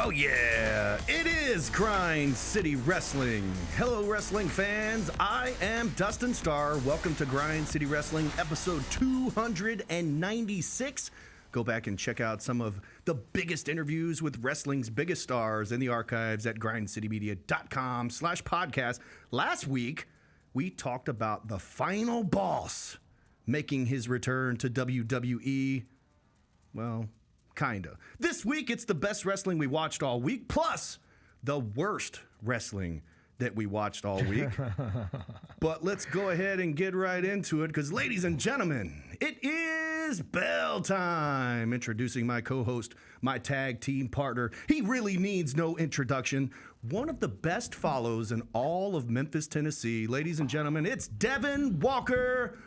Oh yeah, it is Grind City Wrestling. Hello wrestling fans, I am Dustin Starr. Welcome to Grind City Wrestling episode 296. Go back and check out some of the biggest interviews with wrestling's biggest stars in the archives at grindcitymedia.com/podcast. Last week, we talked about the final boss making his return to WWE. Well, kinda. This week, it's the best wrestling we watched all week, plus the worst wrestling that we watched all week. But let's go ahead and get right into it, because ladies and gentlemen, it is bell time. Introducing my co-host, my tag team partner. He really needs no introduction. One of the best follows in all of Memphis, Tennessee. Ladies and gentlemen, it's Devin Walker.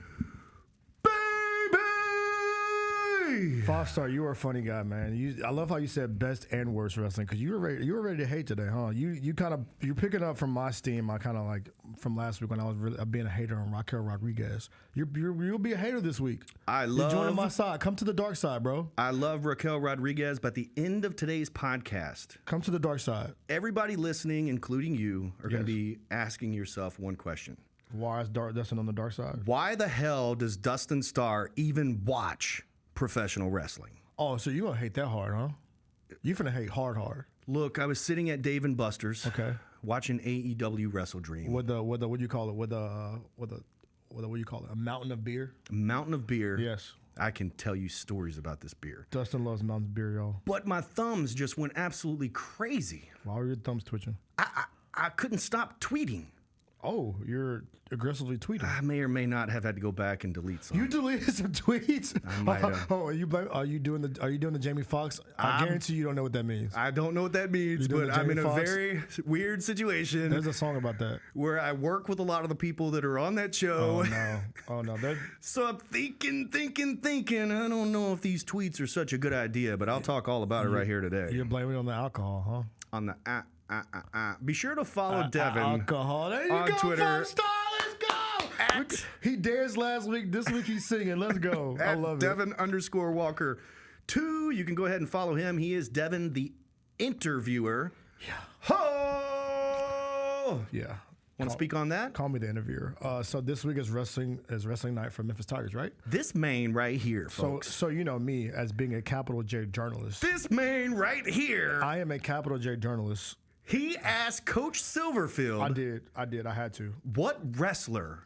5-star, you are a funny guy, man. I love how you said best and worst wrestling, because you were ready to hate today, huh? You're picking up from my steam. I kind of like from last week when I was really being a hater on Raquel Rodriguez. You'll be a hater this week. You're joining my side. Come to the dark side, bro. I love Raquel Rodriguez, but at the end of today's podcast, come to the dark side. Everybody listening, including you, are going to be asking yourself one question. Why is Dustin on the dark side? Why the hell does Dustin Starr even watch professional wrestling? Oh, so you gonna hate that hard, huh? You finna hate hard. Look, I was sitting at Dave and Buster's, watching AEW WrestleDream. What do you call it? What do you call it? A mountain of beer? A mountain of beer. Yes. I can tell you stories about this beer. Dustin loves mountain of beer, y'all. But my thumbs just went absolutely crazy. Why were your thumbs twitching? I couldn't stop tweeting. Oh, you're aggressively tweeting. I may or may not have had to go back and delete some. You deleted some tweets? I might have. Oh, are you doing the Jamie Foxx? I guarantee you don't know what that means. I don't know what that means, but I'm in a very weird situation. There's a song about that. Where I work with a lot of the people that are on that show. Oh, no. So I'm thinking. I don't know if these tweets are such a good idea, but I'll talk all about it right here today. You're blaming it on the alcohol, huh? On the Be sure to follow Devin alcohol. There you on go, Twitter. 5-star, let's go. He danced last week. This week he's singing. Let's go. I love Devin _Walker 2. You can go ahead and follow him. He is Devin the Interviewer. Yeah. Ho! Yeah. Want to speak on that? Call me the interviewer. So this week is wrestling night for Memphis Tigers, right? This main right here, folks. So you know me as being a capital J journalist. This main right here. I am a capital J journalist. He asked Coach Silverfield. I did. I had to. What wrestler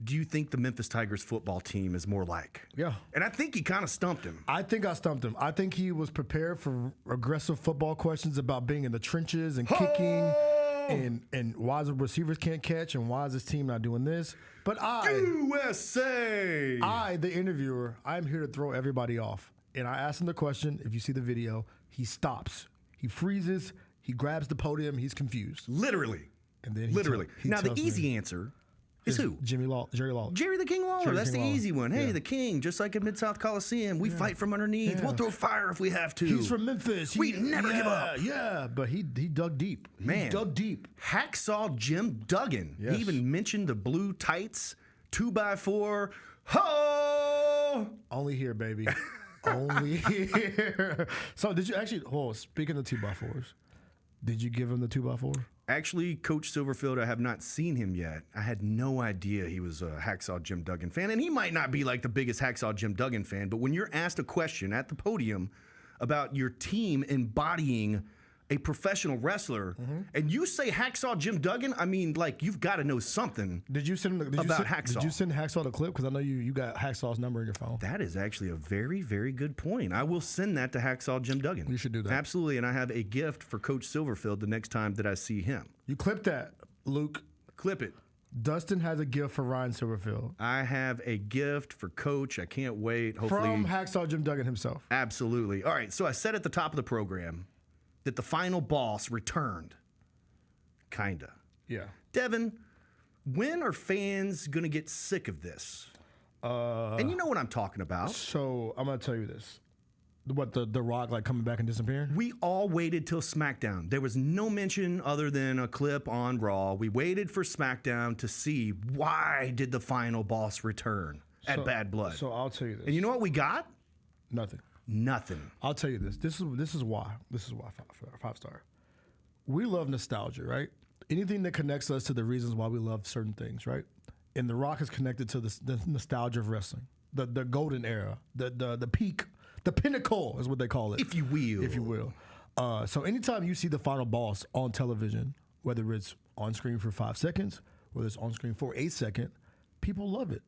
do you think the Memphis Tigers football team is more like? Yeah. And I think he kind of stumped him. I think I stumped him. I think he was prepared for aggressive football questions about being in the trenches and kicking and why the receivers can't catch and why is this team not doing this. But USA! The interviewer, I'm here to throw everybody off. And I asked him the question. If you see the video, he stops. He freezes. He grabs the podium. He's confused. Literally. And then Now, the easy answer is who? Jerry Lawler. Jerry the King Lawler. That's the easy one. Hey, the King, just like at Mid-South Coliseum, we fight from underneath. Yeah. We'll throw fire if we have to. He's from Memphis. We never give up. Yeah, but he dug deep. Man. He dug deep. Hacksaw Jim Duggan. Yes. He even mentioned the blue tights, 2x4. Ho! Only here, baby. Only here. So did you actually, speaking of 2x4s, did you give him the 2x4? Actually, Coach Silverfield, I have not seen him yet. I had no idea he was a Hacksaw Jim Duggan fan. And he might not be like the biggest Hacksaw Jim Duggan fan, but when you're asked a question at the podium about your team embodying a professional wrestler, and you say Hacksaw Jim Duggan, I mean, like, you've got to know something about Hacksaw. Did you send Hacksaw the clip? Because I know you got Hacksaw's number in your phone. That is actually a very, very good point. I will send that to Hacksaw Jim Duggan. You should do that. Absolutely, and I have a gift for Coach Silverfield the next time that I see him. You clip that, Luke. Clip it. Dustin has a gift for Ryan Silverfield. I have a gift for Coach. I can't wait. Hopefully, from Hacksaw Jim Duggan himself. Absolutely. All right, so I said at the top of the program that the final boss returned. Kinda. Yeah. Devin, when are fans going to get sick of this? And you know what I'm talking about. So I'm going to tell you this. What, the Rock like coming back and disappearing? We all waited till SmackDown. There was no mention other than a clip on Raw. We waited for SmackDown to see why did the final boss return at Bad Blood. So I'll tell you this. And you know what we got? Nothing. Nothing. I'll tell you this. This is why. This is why 5-star. We love nostalgia, right? Anything that connects us to the reasons why we love certain things, right? And The Rock is connected to the nostalgia of wrestling, the golden era, the peak, the pinnacle is what they call it, If you will. If you will. So anytime you see the final boss on television, whether it's on screen for 5 seconds, whether it's on screen for 8 seconds, people love it.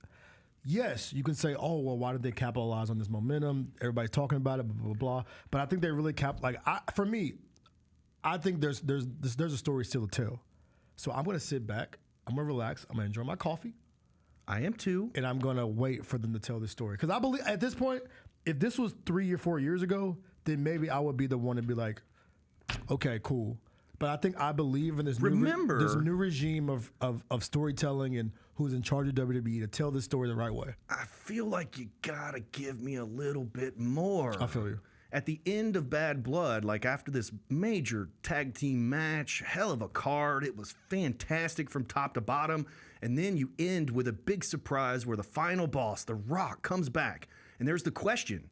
Yes, you can say, oh, well, why did they capitalize on this momentum? Everybody's talking about it, blah, blah, blah. But I think they really for me, I think there's a story still to tell. So I'm going to sit back. I'm going to relax. I'm going to enjoy my coffee. I am too. And I'm going to wait for them to tell this story. Because I believe at this point, if this was 3 or 4 years ago, then maybe I would be the one to be like, okay, cool. But I believe in this new regime of storytelling and who's in charge of WWE to tell this story the right way. I feel like you gotta give me a little bit more. I feel you. At the end of Bad Blood, like after this major tag team match, hell of a card, it was fantastic from top to bottom, and then you end with a big surprise where the final boss, The Rock, comes back, and there's the question: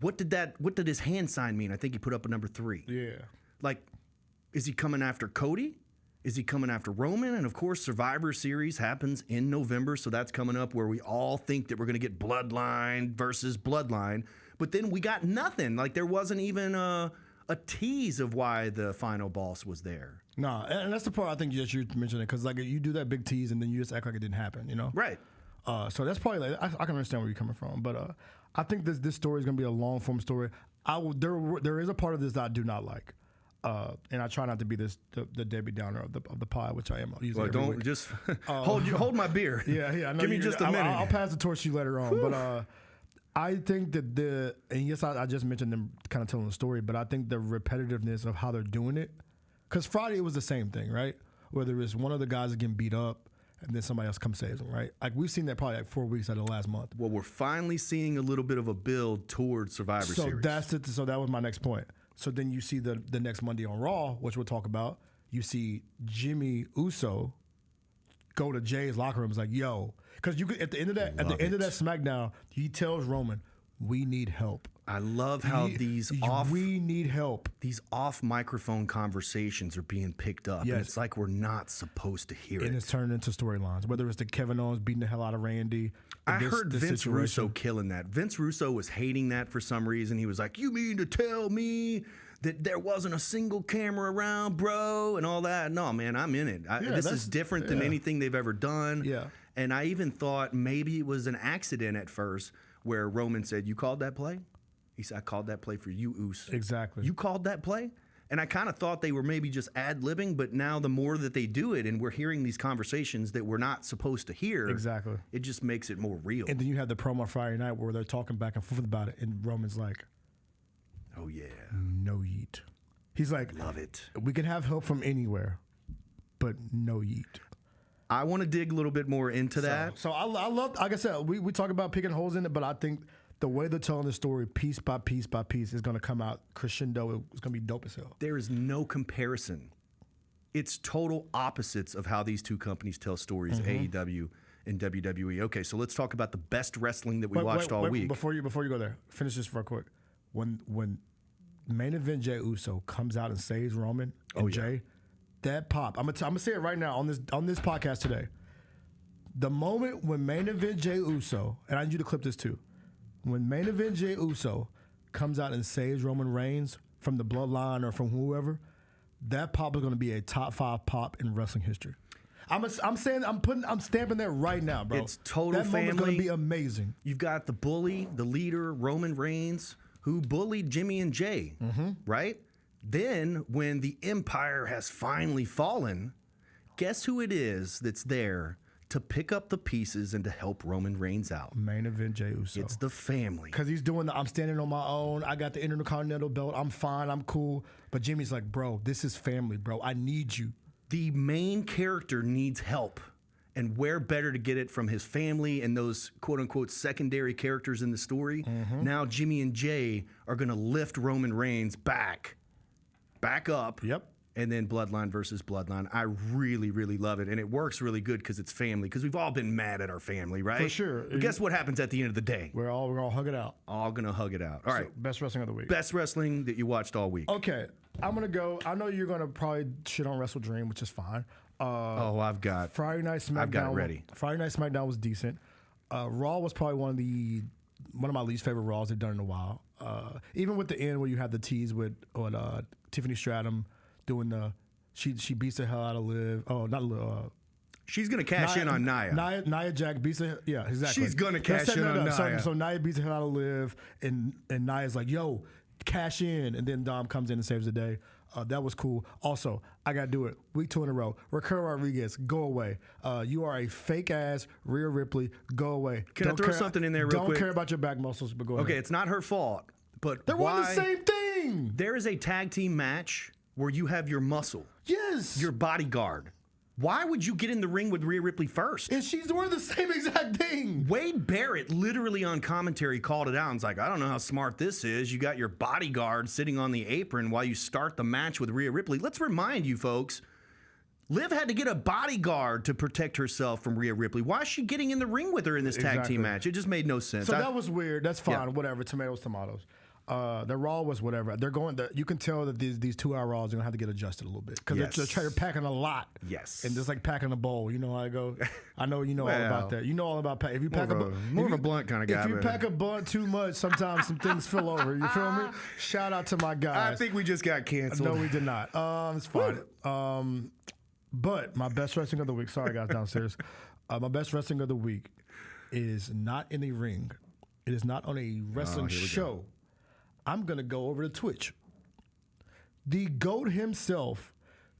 what did his hand sign mean? I think he put up a number 3. Yeah. Like, is he coming after Cody? Is he coming after Roman? And of course, Survivor Series happens in November, so that's coming up where we all think that we're going to get Bloodline versus Bloodline. But then we got nothing. Like, there wasn't even a tease of why the final boss was there. No, and that's the part I think that you're mentioning, because like you do that big tease and then you just act like it didn't happen, you know? Right. So that's probably like, I can understand where you're coming from, but I think this story is going to be a long form story. There is a part of this that I do not like. And I try not to be the Debbie Downer of the pod, which I am usually. Well, don't week. just hold my beer. Yeah. Give me just a minute. I'll pass the torch to you later on. Whew. But I think that and yes, I just mentioned them kind of telling the story, but I think the repetitiveness of how they're doing it, because Friday it was the same thing, right? Whether it's one of the guys getting beat up and then somebody else comes saves them, right? Like we've seen that probably like 4 weeks out of the last month. Well, we're finally seeing a little bit of a build towards Survivor Series. So that was my next point. So then you see the next Monday on Raw, which we'll talk about. You see Jimmy Uso go to Jay's locker room. It's like, yo, because you could at the end of that SmackDown, he tells Roman, "We need help." I love how we need help. These off microphone conversations are being picked up, yes. And it's like we're not supposed to hear it. And it's turned into storylines. Whether it's the Kevin Owens beating the hell out of Randy. I heard Vince Russo killing that. Vince Russo was hating that for some reason. He was like, "You mean to tell me that there wasn't a single camera around, bro?" and all that. No, man, I'm in it. This is different than anything they've ever done. Yeah. And I even thought maybe it was an accident at first where Roman said, "You called that play?" He said, "I called that play for you, Oos." Exactly. You called that play? And I kind of thought they were maybe just ad-libbing, but now the more that they do it and we're hearing these conversations that we're not supposed to hear, exactly, it just makes it more real. And then you have the promo Friday night where they're talking back and forth about it, and Roman's like, "Oh, yeah. No yeet." He's like, "Love it. We can have help from anywhere, but no yeet." I want to dig a little bit more into that. So I love, like I said, we talk about picking holes in it, but I think the way they're telling the story, piece by piece by piece, is going to come out crescendo. It's going to be dope as hell. There is no comparison. It's total opposites of how these two companies tell stories, AEW and WWE. Okay, so let's talk about the best wrestling that we watched all week. Before you go there, finish this real quick. When main event Jey Uso comes out and saves Roman and Jay, that pop. I'm gonna say it right now on this podcast today. The moment when main event Jey Uso, and I need you to clip this too. When main event Jey Uso comes out and saves Roman Reigns from the Bloodline or from whoever, that pop is going to be a top 5 pop in wrestling history. I'm stamping that right now, bro. It's total that family. That moment's going to be amazing. You've got the bully, the leader, Roman Reigns, who bullied Jimmy and Jay, right? Then when the Empire has finally fallen, guess who it is that's there to pick up the pieces and to help Roman Reigns out? Main event Jey Uso. It's the family. Because he's doing I'm standing on my own. I got the Intercontinental belt. I'm fine. I'm cool. But Jimmy's like, bro, this is family, bro. I need you. The main character needs help. And where better to get it from his family and those quote-unquote secondary characters in the story? Now Jimmy and Jay are going to lift Roman Reigns back up. Yep. and then Bloodline versus Bloodline. I really, really love it. And it works really good because it's family, because we've all been mad at our family, right? For sure. But guess what happens at the end of the day? We're all hug it out. All going to hug it out. All right. Best wrestling of the week. Best wrestling that you watched all week. Okay. I'm going to go. I know you're going to probably shit on WrestleDream, which is fine. I've got Friday Night SmackDown. I've got it ready. Friday Night SmackDown was decent. Raw was probably one of my least favorite Raws they've done in a while. Even with the end where you have the tease with Tiffany Stratton doing the she beats the hell out of Liv. Oh, not Liv. She's gonna cash in on Nia. Nia Jax beats the yeah, exactly. She's gonna cash in on Nia. So Nia beats the hell out of Liv, and Nia's like, "Yo, cash in," and then Dom comes in and saves the day. That was cool. Also, I gotta do it. Week 2 in a row. Raquel Rodriguez, go away. You are a fake ass Rhea Ripley. Go away. Can I throw something in there real quick? Don't care about your back muscles, but go ahead. Okay, it's not her fault, but they're one of the same thing. There is a tag team match where you have your muscle. Yes. Your bodyguard. Why would you get in the ring with Rhea Ripley first? And she's doing the same exact thing. Wade Barrett literally on commentary called it out and was like, I don't know how smart this is. You got your bodyguard sitting on the apron while you start the match with Rhea Ripley. Let's remind you folks, Liv had to get a bodyguard to protect herself from Rhea Ripley. Why is she getting in the ring with her in this tag team match? It just made no sense. So that was weird. That's fine. Whatever. Tomatoes. The Raw was whatever. They're going. You can tell that these 2-hour Raws are gonna have to get adjusted a little bit because they're packing a lot. Yes, and just like packing a bowl. You know how I go. I know you know all about that. You know all about pack. If you pack more of a blunt kind of guy. If you pack a blunt too much, sometimes some things spill over. You feel me? Shout out to my guys. I think we just got canceled. No, we did not. It's fine. But my best wrestling of the week. Sorry, guys downstairs. My best wrestling of the week is not in a ring. It is not on a wrestling show. I'm going to go over to Twitch. The GOAT himself,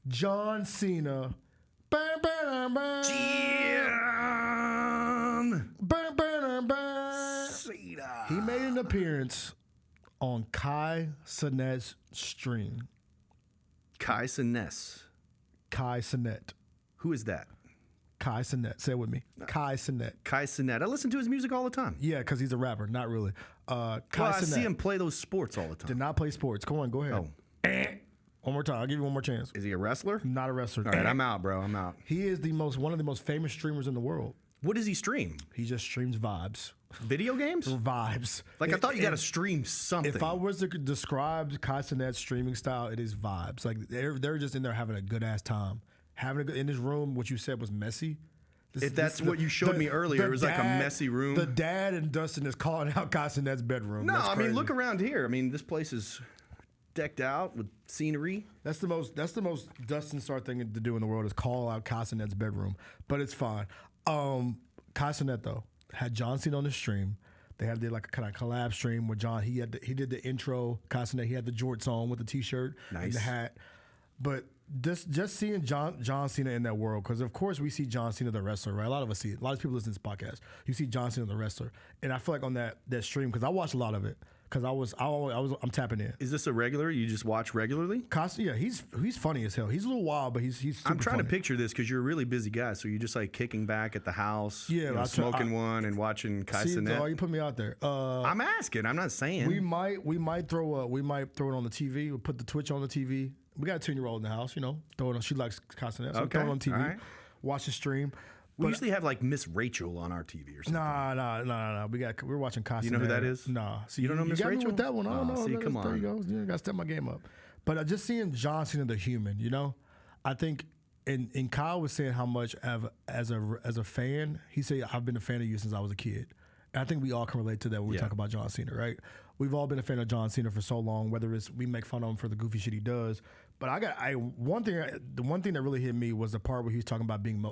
John Cena. Cena. He made an appearance on Kai Cenat's stream. Kai Cenat. Kai Cenat. Who is that? Kai Cenat. Say it with me. Kai Cenat. Kai Cenat. I listen to his music all the time. Yeah, because he's a rapper. Not really. Kai Cenat. I see him play those sports all the time. Did not play sports. Go on. Go ahead. One more time. I'll give you one more chance. Is he a wrestler? Not a wrestler. All right, I'm out, bro. I'm out. He is one of the most famous streamers in the world. What does he stream? He just streams vibes. Video games? Vibes. Like, I thought you got to stream something. If I was to describe Kai Cenat's streaming style, it is vibes. Like, they're just in there having a good-ass time. In this room, what you said was messy. That's what you showed me earlier. It was like a messy room. The dad and Dustin is calling out Kai Cenat's bedroom. No, I mean, look around here. I mean, this place is decked out with scenery. That's the most Dustin Starr thing to do in the world is call out Kai Cenat's bedroom. But it's fine. Kai Cenat, though, had John Cena on the stream. They had like a kind of collab stream with John. He did the intro. Kai Cenat, he had the jorts on with the t-shirt and the hat. But just seeing John Cena in that world, because of course we see John Cena the wrestler, right? A lot of us see it. A lot of people listen to this podcast. You see John Cena the wrestler, and I feel like on that stream, because I watched a lot of it, because I'm tapping in. Is this a regular? You just watch regularly? Yeah, he's funny as hell. He's a little wild, but he's super I'm trying funny. to picture this because you're a really busy guy, so you're just like kicking back at the house, smoking one and watching Kai Cenat. Oh, you put me out there. I'm asking. I'm not saying. We might throw it on the TV. We'll put the Twitch on the TV. We got a 10-year-old in the house, throw it on. She likes Kai Cenat, so throw it on TV. Right. Watch the stream. We usually have like Miss Rachel on our TV or something. Nah. We're watching Kai Cenat. You know who that is? Nah. See, you don't know Miss Rachel? You got me with that one. I don't know. See, come on. There you go. You got to step my game up. But just seeing John Cena the human, I think, and Kyle was saying how much as a fan, he said, I've been a fan of you since I was a kid. And I think we all can relate to that when we talk about John Cena, right? We've all been a fan of John Cena for so long, whether it's we make fun of him for the goofy shit he does. But the one thing that really hit me was the part where he was talking about being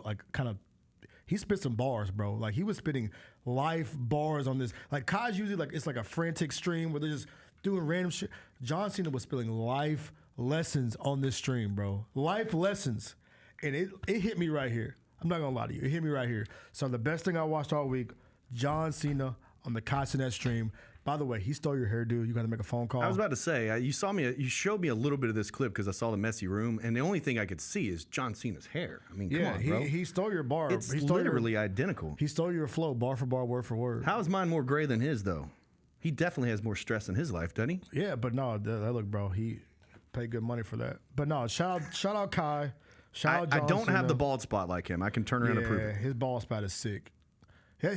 he spit some bars, bro. Like he was spitting life bars on this. Like Kai's usually it's like a frantic stream where they're just doing random shit. John Cena was spilling life lessons on this stream, bro. Life lessons. And it hit me right here. I'm not gonna lie to you. It hit me right here. So the best thing I watched all week, John Cena on the Kai Cenat stream. By the way, he stole your hairdo. You got to make a phone call. I was about to say, you showed me a little bit of this clip because I saw the messy room, and the only thing I could see is John Cena's hair. I mean, come on, bro. He stole your bar. It's literally identical. He stole your flow, bar for bar, word for word. How is mine more gray than his, though? He definitely has more stress in his life, doesn't he? Yeah, but no, look, bro, pay good money for that. But no, shout out Kai. Shout out John I don't Cena. have the bald spot like him. I can turn around and prove it. His bald spot is sick. Yeah,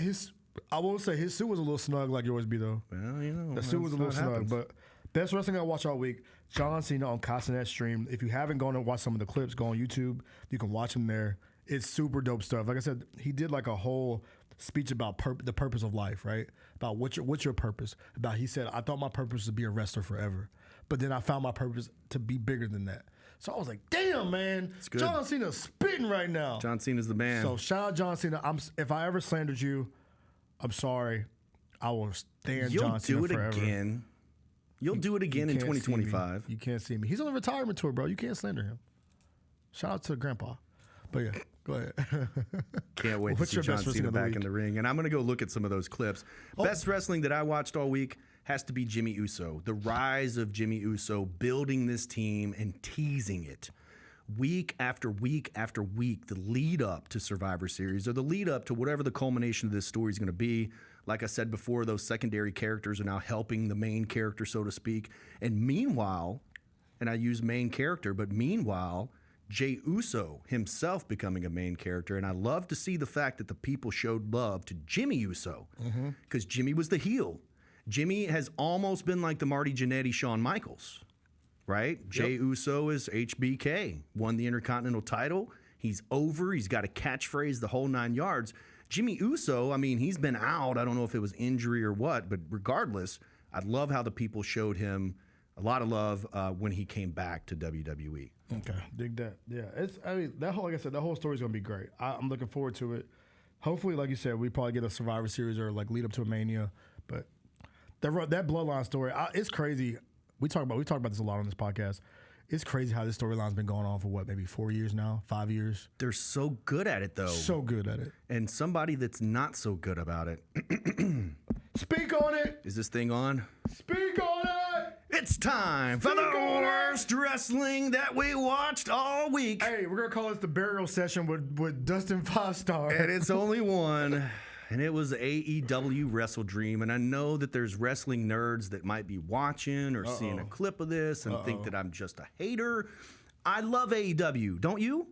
I will say his suit was a little snug like yours be though. Well, you know, the suit was a little snug, but best wrestling I watch all week. John Cena on Kai Cenat stream. If you haven't gone and watched some of the clips, go on YouTube. You can watch him there. It's super dope stuff. Like I said, he did like a whole speech about the purpose of life, right? About what's your purpose. He said, I thought my purpose was to be a wrestler forever, but then I found my purpose to be bigger than that. So I was like, damn, man, John Cena's spitting right now. John Cena's the man. So shout out John Cena. If I ever slandered you, I'm sorry. I will stand John Cena forever. You'll do it again. You'll do it again in 2025. You can't see me. He's on a retirement tour, bro. You can't slander him. Shout out to Grandpa. But yeah, go ahead. Can't wait to see John Cena back in the ring. And I'm going to go look at some of those clips. Best wrestling that I watched all week has to be Jimmy Uso. The rise of Jimmy Uso, building this team and teasing it. Week after week after week, the lead up to Survivor Series or the lead up to whatever the culmination of this story is going to be. Like I said before, those secondary characters are now helping the main character, so to speak. And meanwhile, and I use main character, but meanwhile, Jey Uso himself becoming a main character. And I love to see the fact that the people showed love to Jimmy Uso because Jimmy was the heel. Jimmy has almost been like the Marty Jannetty, Shawn Michaels, right? Yep. Jey Uso is HBK, won the Intercontinental title. He's over. He's got a catchphrase, the whole 9 yards. Jimmy Uso, I mean, he's been out. I don't know if it was injury or what, but regardless, I love how the people showed him a lot of love when he came back to WWE. Okay, dig that. Yeah, like I said, that whole story is gonna be great. I'm looking forward to it. Hopefully, like you said, we probably get a Survivor Series or like lead up to a Mania. But that Bloodline story, it's crazy. We talk about this a lot on this podcast. It's crazy how this storyline's been going on for maybe 4 years now, 5 years. They're so good at it, though. So good at it. And somebody that's not so good about it. Speak on it. Is this thing on? Speak on it. It's time for the worst wrestling that we watched all week. Hey, we're going to call this the burial session with Dustin 5 Star. And it's only one. And it was AEW WrestleDream. And I know that there's wrestling nerds that might be watching or seeing a clip of this and think that I'm just a hater. I love AEW. Don't you?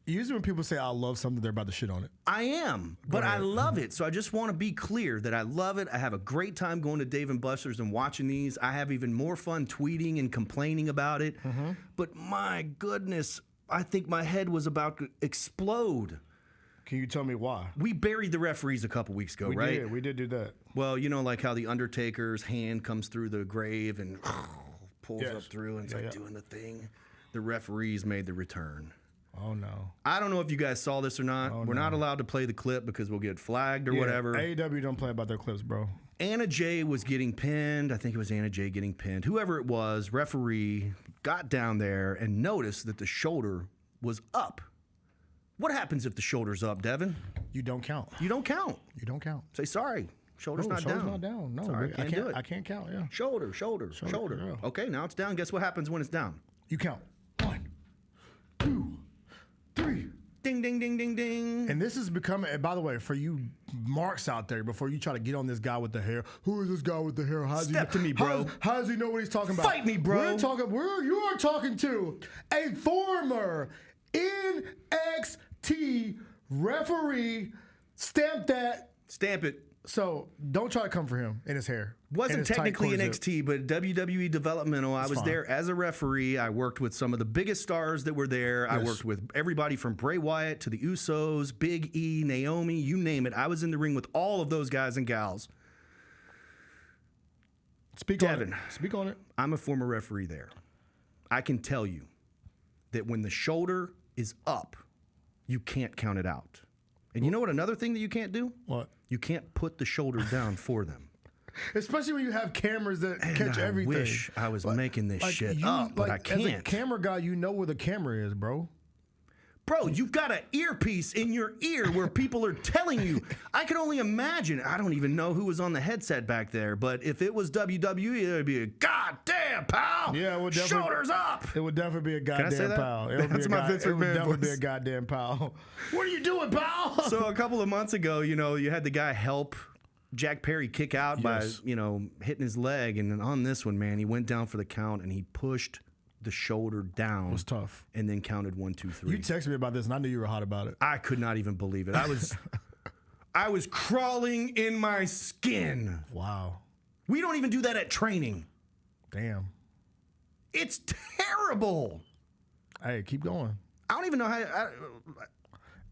Usually when people say I love something, they're about to shit on it. I am, but I love it. So I just want to be clear that I love it. I have a great time going to Dave & Buster's and watching these. I have even more fun tweeting and complaining about it. But my goodness, I think my head was about to explode. Can you tell me why? We buried the referees a couple weeks ago, right? We did do that. Well, you know, like how the Undertaker's hand comes through the grave and pulls up through and it's doing the thing. The referees made the return. Oh, no. I don't know if you guys saw this or not. We're not allowed to play the clip because we'll get flagged or whatever. AEW don't play about their clips, bro. Anna Jay was getting pinned. I think it was Anna Jay getting pinned. Whoever it was, referee got down there and noticed that the shoulder was up. What happens if the shoulder's up, Devin? You don't count. You don't count. You don't count. Say sorry. Shoulder's not down. Shoulder's not down. No, sorry, I can't do it. I can't count, yeah. Shoulder. Yeah. Okay, now it's down. Guess what happens when it's down? You count. 1, 2, 3. Ding, ding, ding, ding, ding. And this is becoming, and by the way, for you marks out there, before you try to get on this guy with the hair, who is this guy with the hair? Step to me, bro. How does he know what he's talking about? Fight me, bro. You are talking to a former NXT referee. Stamp that. Stamp it. So don't try to come for him in his hair. Wasn't technically NXT, but WWE Developmental. I was there as a referee. I worked with some of the biggest stars that were there. Yes. I worked with everybody from Bray Wyatt to the Usos, Big E, Naomi, you name it. I was in the ring with all of those guys and gals. Devin, speak on it. I'm a former referee there. I can tell you that when the shoulder is up, you can't count it out. And you know what another thing that you can't do? What? You can't put the shoulder down for them. Especially when you have cameras that catch everything. I wish I was making this shit up, but I can't. As a camera guy, you know where the camera is, bro. Bro, you've got an earpiece in your ear where people are telling you. I can only imagine. I don't even know who was on the headset back there, but if it was WWE, it would be a goddamn pal. Yeah, it would definitely. Shoulders up. It would definitely be a goddamn pal. That's my Vince McMahon voice. It would definitely be a goddamn pal. What are you doing, pal? So a couple of months ago, you know, you had the guy help Jack Perry kick out by, you know, hitting his leg. And then on this one, man, he went down for the count and he pushed the shoulder down. It was tough. And then counted 1, 2, 3. You texted me about this, and I knew you were hot about it. I could not even believe it. I was crawling in my skin. Wow. We don't even do that at training. Damn. It's terrible. Hey, keep going. I don't even know how.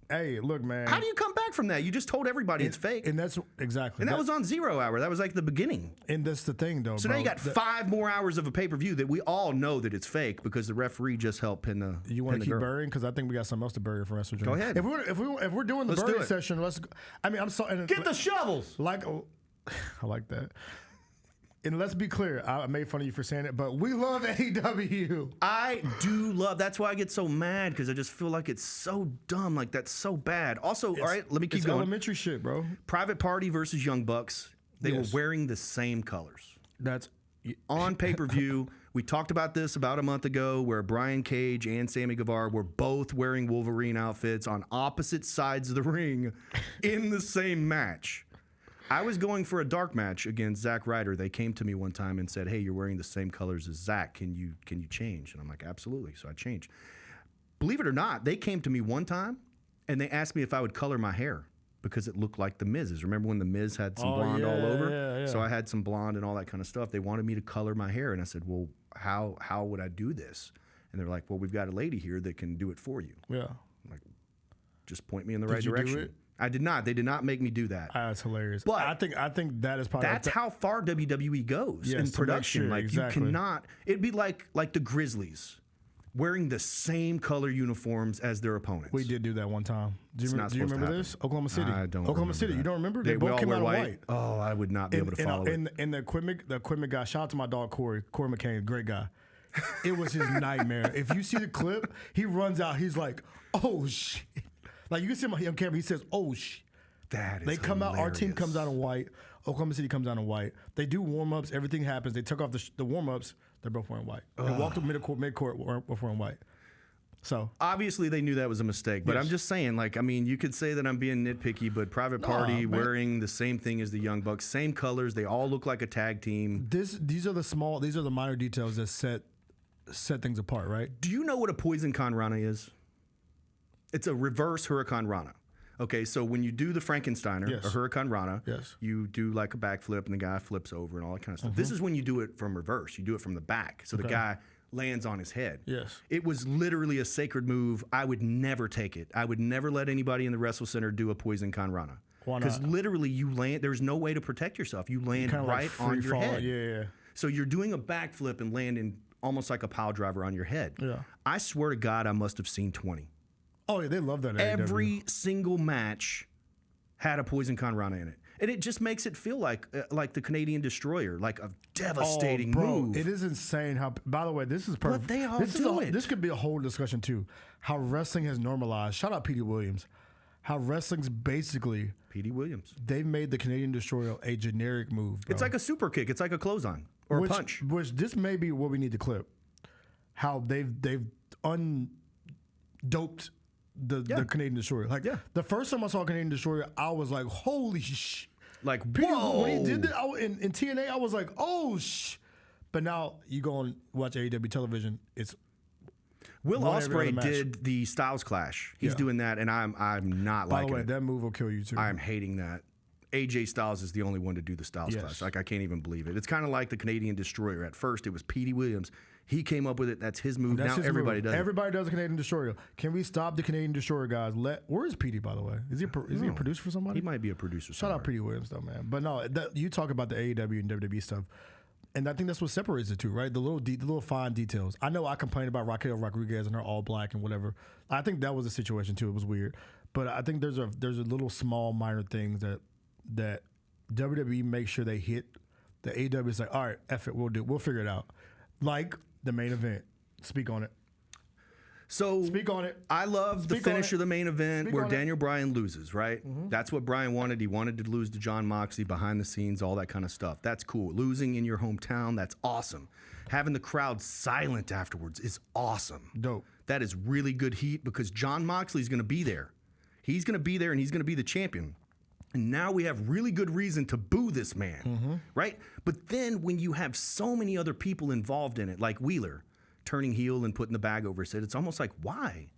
Hey, look, man. How do you come back from that? You just told everybody it's fake. And that's exactly. And that was on 0 hour. That was like the beginning. And that's the thing, though. So now you got 5 more hours of a pay-per-view that we all know that it's fake because the referee just helped pin the. You want to keep burying? Because I think we got something else to bury for WrestleDream. Go ahead. If we're doing the burying session, let's. I mean, I'm sorry. Get the shovels. Like, I like that. And let's be clear, I made fun of you for saying it, but we love AEW. I do love. That's why I get so mad because I just feel like it's so dumb. Like that's so bad. Also, all right, let me keep going. Elementary shit, bro. Private Party versus Young Bucks. They were wearing the same colors. That's on pay-per-view. We talked about this about a month ago where Brian Cage and Sammy Guevara were both wearing Wolverine outfits on opposite sides of the ring in the same match. I was going for a dark match against Zack Ryder. They came to me one time and said, "Hey, you're wearing the same colors as Zack. Can you change?" And I'm like, "Absolutely." So I changed. Believe it or not, they came to me one time and they asked me if I would color my hair because it looked like The Miz's. Remember when The Miz had some blonde all over? Yeah. So I had some blonde and all that kind of stuff. They wanted me to color my hair, and I said, "Well, how would I do this?" And they're like, "Well, we've got a lady here that can do it for you." Yeah. I'm like, just point me in the right direction. Do it? I did not. They did not make me do that. That's hilarious. But I think that is probably that's how far WWE goes in production. Like exactly. you cannot. It'd be like the Grizzlies wearing the same color uniforms as their opponents. We did do that one time. Do you remember this? Oklahoma City. I don't. Oklahoma City. That. You don't remember? They both came out in white. Oh, I would not be able to follow it. And the equipment guy. Shout out to my dog Corey McCain, great guy. It was his nightmare. If you see the clip, he runs out. He's like, "Oh shit!" Like you can see him on camera. He says, "Oh shit." That is they come hilarious. out. Our team comes out in white. Oklahoma City comes out in white. They do warm ups. Everything happens. They took off the warm ups. They're both wearing white. They walked to midcourt both wearing white. So obviously they knew that was a mistake. But I'm just saying, like, I mean, you could say that I'm being nitpicky, but Private Party wearing the same thing as the Young Bucks, same colors. They all look like a tag team. These are the minor details that set things apart, right? Do you know what a Poison Con Rana is? It's a reverse Hurricane Rana. Okay, so when you do the Frankensteiner, or Hurricane Rana, you do like a backflip and the guy flips over and all that kind of stuff. This is when you do it from reverse. You do it from the back. So the guy lands on his head. Yes. It was literally a sacred move. I would never take it. I would never let anybody in the Wrestle Center do a Poison Con Rana. Why not? Because literally you land, there's no way to protect yourself. You land right on your head. Yeah. So you're doing a backflip and landing almost like a pile driver on your head. Yeah. I swear to God, I must have seen 20. Oh, yeah, they love that. Every single match had a Poison Con Rana in it. And it just makes it feel like the Canadian Destroyer, like a devastating move. It is insane how, by the way, this is perfect. But they all do it. This could be a whole discussion too. How wrestling has normalized. Shout out Petey Williams. How wrestling's basically, Petey Williams. They've made the Canadian Destroyer a generic move, bro. It's like a super kick. It's like a clothesline or a punch. Which this may be what we need to clip. How they've undoped the Canadian Destroyer. Like the first time I saw Canadian Destroyer, I was like, holy sh! Like, whoa! When he did that in TNA, I was like, oh sh! But now you go and watch AEW television, it's Will Ospreay did the Styles Clash. He's doing that, and I'm not liking it. By the way, that move will kill you too. I'm hating that. AJ Styles is the only one to do the Styles Clash. Like, I can't even believe it. It's kind of like the Canadian Destroyer. At first, it was Petey Williams. He came up with it. That's his move. Now everybody does it. Everybody does a Canadian Destroyer. Can we stop the Canadian Destroyer, guys? Where is Petey, by the way? Is he a producer for somebody? He might be a producer. Shout out Petey Williams, though, man. But no, you talk about the AEW and WWE stuff, and I think that's what separates the two, right? The little fine details. I know I complained about Raquel Rodriguez and her all black and whatever. I think that was a situation too. It was weird, but I think there's a little small minor things that WWE makes sure they hit. The AEW is like, all right, F it, we'll figure it out. Like the main event. Speak on it. So speak on it. I love the finish of the main event where Daniel Bryan loses, right? Mm-hmm. That's what Bryan wanted. He wanted to lose to Jon Moxley behind the scenes, all that kind of stuff. That's cool. Losing in your hometown, that's awesome. Having the crowd silent afterwards is awesome. Dope. That is really good heat because Jon Moxley's going to be there. He's going to be there and he's going to be the champion. And now we have really good reason to boo this man, right? But then when you have so many other people involved in it, like Wheeler, turning heel and putting the bag over his head. It's almost like, why?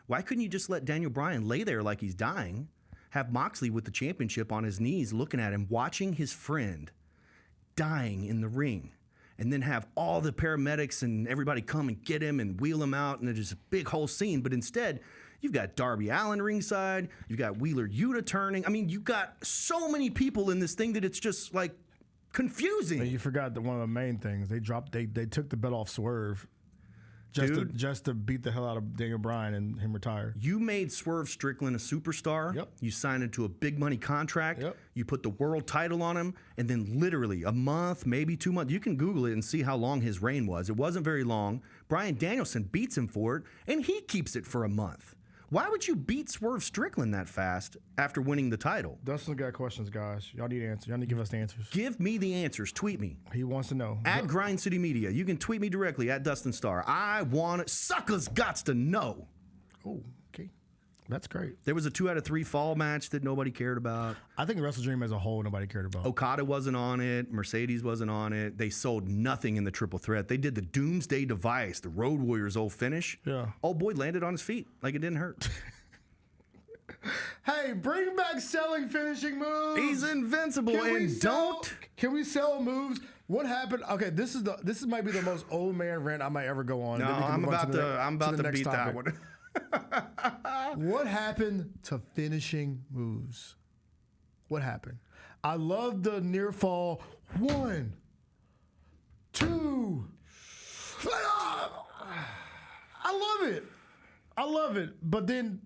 Why couldn't you just let Daniel Bryan lay there like he's dying, have Moxley with the championship on his knees looking at him, watching his friend dying in the ring, and then have all the paramedics and everybody come and get him and wheel him out, and there's a big whole scene. But instead, you've got Darby Allin ringside, you've got Wheeler Yuta turning. I mean, you've got so many people in this thing that it's just like confusing. And you forgot that one of the main things. They took the belt off Swerve just to beat the hell out of Daniel Bryan and him retire. You made Swerve Strickland a superstar. Yep. You signed him to a big money contract. Yep. You put the world title on him, and then literally a month, maybe 2 months. You can Google it and see how long his reign was. It wasn't very long. Bryan Danielson beats him for it, and he keeps it for a month. Why would you beat Swerve Strickland that fast after winning the title? Dustin's got questions, guys. Y'all need answers. Y'all need to give us the answers. Give me the answers. Tweet me. He wants to know. At Grind City Media. You can tweet me directly at Dustin Starr. I want it. Suckers gots to know. Oh, okay. That's great. There was a 2 out of 3 fall match that nobody cared about. I think WrestleDream as a whole, nobody cared about. Okada wasn't on it. Mercedes wasn't on it. They sold nothing in the triple threat. They did the Doomsday Device, the Road Warriors' old finish. Yeah. Old boy landed on his feet like it didn't hurt. Hey, bring back selling finishing moves. He's invincible Can we sell moves? What happened? Okay, this might be the most old man rant I might ever go on. No, I'm about to beat that one. What happened to finishing moves? What happened? I love the near fall. 1, 2. I love it. But then,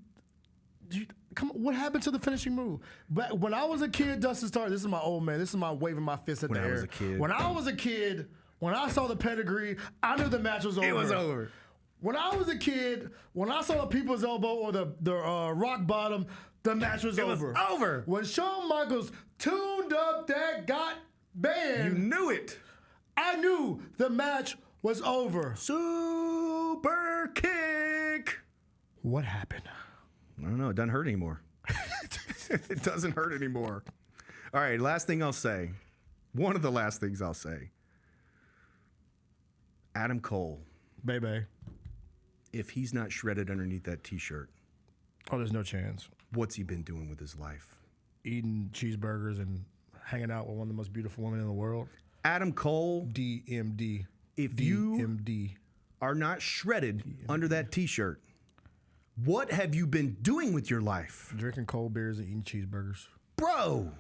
come on, what happened to the finishing move? But when I was a kid, Dustin Starr, this is my old man. This is my waving my fist at the air. When I was a kid. When I was a kid, when I saw the pedigree, I knew the match was over. It was over. When I was a kid, when I saw the people's elbow or the rock bottom, the match was over. It was over. When Shawn Michaels tuned up that got banned, You knew it. I knew the match was over. Super kick. What happened? I don't know. It doesn't hurt anymore. It doesn't hurt anymore. All right, last thing I'll say. One of the last things I'll say. Adam Cole. Baby. If he's not shredded underneath that T-shirt, Oh, there's no chance. what's he been doing with his life? Eating cheeseburgers and hanging out with one of the most beautiful women in the world. Adam Cole, DMD. if you DMD. are not shredded under that T-shirt, what have you been doing with your life? Drinking cold beers and eating cheeseburgers. Bro.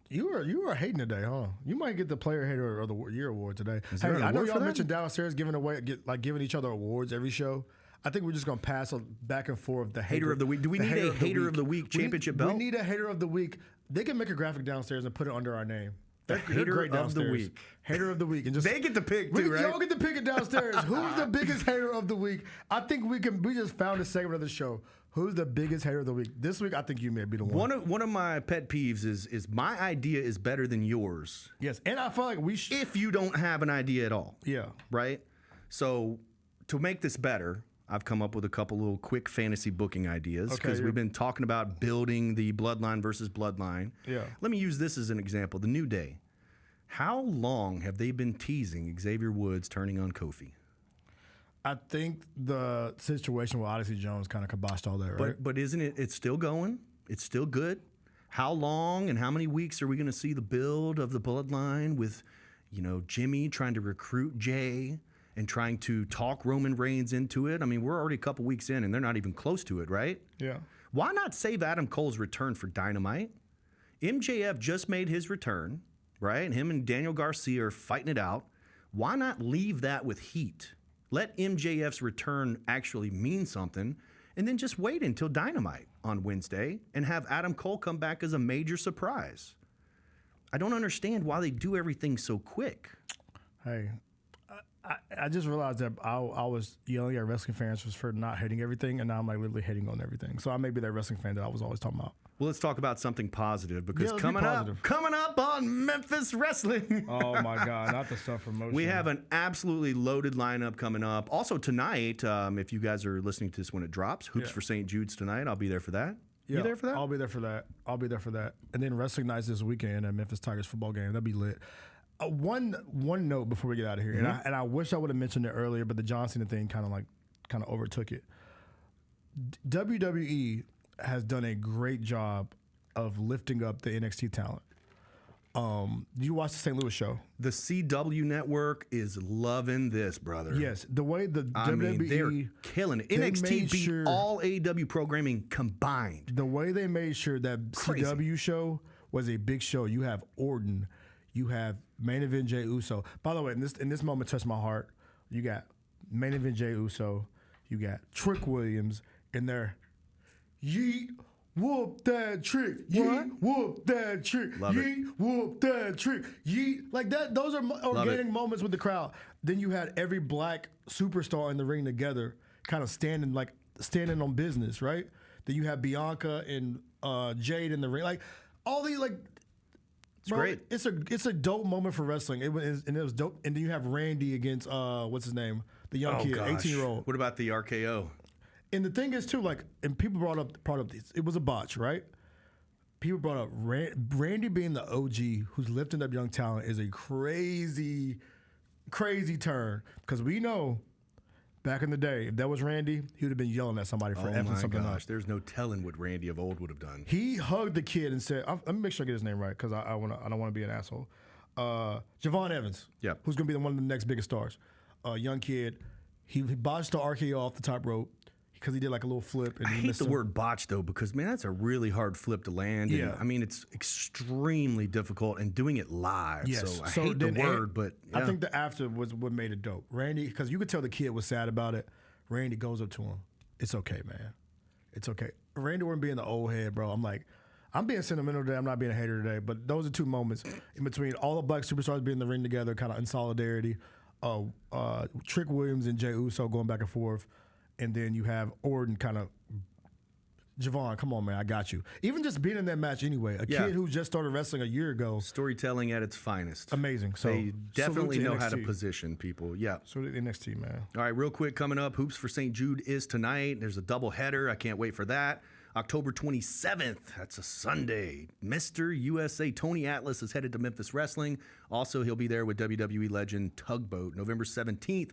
You were hating today, huh? You might get the Player Hater of the Year award today. there an I know award for y'all that? mentioned downstairs giving each other awards every show. I think we're just gonna pass back and forth the Hater of the week. Do we need a Hater of the Week championship belt? We need a Hater of the Week. They can make a graphic downstairs and put it under our name. They're Hater great of the downstairs. Week. Hater of the Week, and just They get to pick too, right? Y'all get to pick it downstairs. Who's the biggest hater of the week? I think we just found a segment of the show. Who's the biggest hater of the week? This week, I think you may be the one. One of my pet peeves is my idea is better than yours. Yes, and I feel like we should. If you don't have an idea at all. Yeah. Right? So to make this better, I've come up with a couple little quick fantasy booking ideas because we've been talking about building the Bloodline versus Bloodline. Yeah. Let me use this as an example. The New Day. How long have they been teasing Xavier Woods turning on Kofi? I think the situation with Odyssey Jones kind of kiboshed all that, right? But isn't it? It's still going. It's still good. How long and how many weeks are we going to see the build of the Bloodline with, Jimmy trying to recruit Jay and trying to talk Roman Reigns into it? I mean, we're already a couple weeks in and they're not even close to it, right? Yeah. Why not save Adam Cole's return for Dynamite? MJF just made his return, right? Him and Daniel Garcia are fighting it out. Why not leave that with heat? Let MJF's return actually mean something, and then just wait until Dynamite on Wednesday and have Adam Cole come back as a major surprise. I don't understand why they do everything so quick. Hey, I just realized that I was yelling at wrestling fans for not hating everything, and now I'm like literally hating on everything. So I may be that wrestling fan that I was always talking about. Well, let's talk about something positive because let's coming be positive. up on Memphis Wrestling. Oh my God, not the stuff from Motion. We have an absolutely loaded lineup coming up. Also tonight, if you guys are listening to this when it drops, Hoops for St. Jude's tonight. I'll be there for that. You there for that? I'll be there for that. And then Wrestling Nights this weekend at Memphis Tigers football game. That'll be lit. One note before we get out of here, and I wish I would have mentioned it earlier, but the John Cena thing kind of overtook it. WWE has done a great job of lifting up the NXT talent. You watch the St. Louis show? The CW network is loving this, brother. Yes, the way the WWE they're killing it. NXT beat all AEW programming combined. The way they made sure that CW show was a big show. You have Orton, you have main event Jey Uso. By the way, in this moment touched my heart. You got main event Jey Uso, you got Trick Williams in there. Yeet. Whoop that trick. Yeet, whoop that trick. Love yeet, whoop that trick. Yeet. Like that, those are organic moments with the crowd. Then you had every black superstar in the ring together, kind of standing on business, right? Then you have Bianca and Jade in the ring. Like all these it's great. It's a dope moment for wrestling. It was dope. And then you have Randy against what's his name? The young kid, 18-year-old. What about the RKO? And the thing is too, and people brought up this. It was a botch, right? People brought up Randy being the OG who's lifting up young talent is a crazy, crazy turn. Because we know back in the day, if that was Randy, he would have been yelling at somebody for effing something up. There's no telling what Randy of old would have done. He hugged the kid and said, "Let me make sure I get his name right because I don't want to be an asshole." Javon Evans, who's going to be one of the next biggest stars. Young kid, he botched the RKO off the top rope. Because he did like a little flip. And I hate the word botch though, because man, that's a really hard flip to land. Yeah. And, I mean, it's extremely difficult and doing it live. Yes. So I hate the word, but yeah. I think the after was what made it dope. Randy, because you could tell the kid was sad about it. Randy goes up to him. It's okay, man. It's okay. Randy wasn't being the old head, bro. I'm like, I'm being sentimental today. I'm not being a hater today. But those are two moments in between all the black superstars being in the ring together, kind of in solidarity. Trick Williams and Jey Uso going back and forth. And then you have Orton kind of, Javon, come on, man, I got you. Even just being in that match anyway, a kid who just started wrestling a year ago. Storytelling at its finest. Amazing. So they definitely know how to position people. Yeah. So the NXT, man. All right, real quick, coming up, Hoops for St. Jude is tonight. There's a double header. I can't wait for that. October 27th, that's a Sunday. Mr. USA Tony Atlas is headed to Memphis Wrestling. Also, he'll be there with WWE legend Tugboat. November 17th,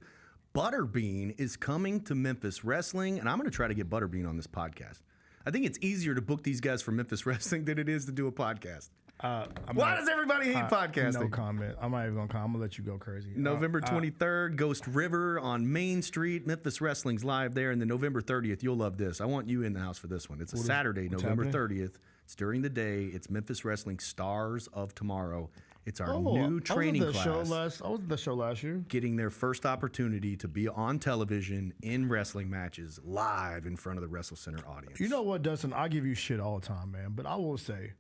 Butterbean is coming to Memphis Wrestling, and I'm going to try to get Butterbean on this podcast. I think it's easier to book these guys for Memphis Wrestling than it is to do a podcast. Why does everybody hate podcasting? No comment. I'm not even going to comment. I'm going to let you go crazy. November 23rd, Ghost River on Main Street. Memphis Wrestling's live there. And then November 30th, you'll love this. I want you in the house for this one. It's a Saturday, November 30th. It's during the day. It's Memphis Wrestling Stars of Tomorrow. It's our new training class. I was at the show last year. Getting their first opportunity to be on television in wrestling matches live in front of the Wrestle Center audience. You know what, Dustin? I give you shit all the time, man. But I will say,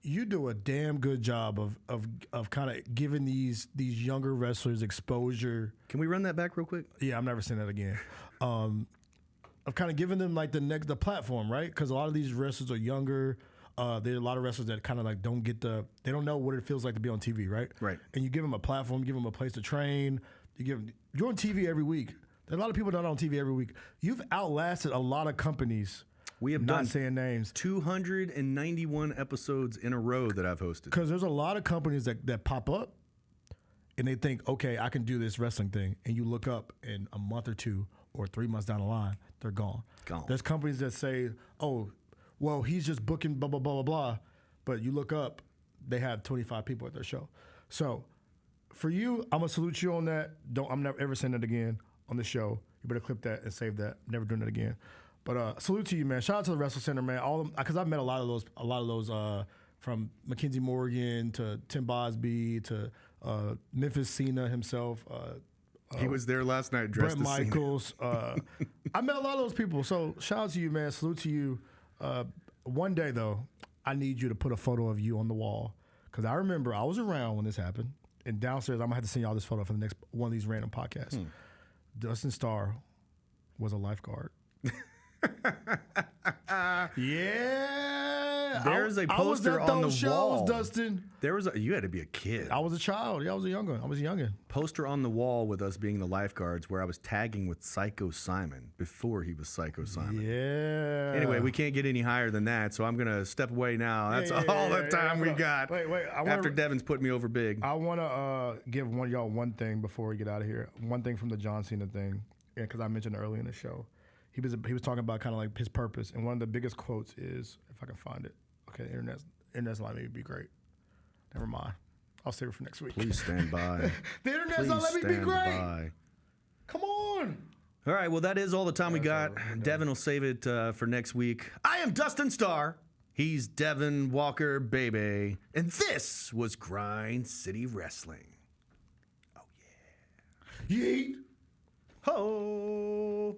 you do a damn good job of kind of giving these younger wrestlers exposure. Can we run that back real quick? Yeah, I'm never saying that again. Of kind of giving them like the platform, right? Because a lot of these wrestlers are younger. There are a lot of wrestlers that kind of like they don't know what it feels like to be on TV, right? Right. And you give them a platform, give them a place to train. You're on TV every week. There are a lot of people that are on TV every week. You've outlasted a lot of companies. We have not saying names. 291 episodes in a row that I've hosted. Because there's a lot of companies that pop up and they think, okay, I can do this wrestling thing. And you look up in a month or two or 3 months down the line, they're gone. There's companies that say, oh, well, he's just booking blah, blah, blah, blah, blah. But you look up, they have 25 people at their show. So for you, I'm going to salute you on that. I'm never ever saying that again on the show. You better clip that and save that. Never doing that again. But salute to you, man. Shout out to the Wrestle Center, man. All because I've met a lot of those from Mackenzie Morgan to Tim Bosby to Memphis Cena himself. He was there last night dressed as Brett Michaels. I met a lot of those people. So shout out to you, man. Salute to you. One day, though, I need you to put a photo of you on the wall. Because I remember I was around when this happened. And downstairs, I'm going to have to send y'all this photo for the next one of these random podcasts. Dustin Starr was a lifeguard. Yeah. There's a poster on the wall. Dustin. You had to be a kid. I was a child. Yeah, I was a youngin. I was a youngin. Poster on the wall with us being the lifeguards where I was tagging with Psycho Simon before he was Psycho Simon. Yeah. Anyway, we can't get any higher than that, so I'm going to step away now. That's all the time we got. Wait. After Devin's put me over big. I want to give one of y'all one thing before we get out of here. One thing from the John Cena thing, because I mentioned earlier in the show. He was talking about kind of like his purpose, and one of the biggest quotes is, if I can find it. Okay, internet's not let me be great. Never mind. I'll save it for next week. Please stand by. The internet's not let me be great. Come on. All right, well, that is all the time we got. Devin will save it for next week. I am Dustin Starr. He's Devin Walker, baby. And this was Grind City Wrestling. Oh, yeah. Yeet. Ho!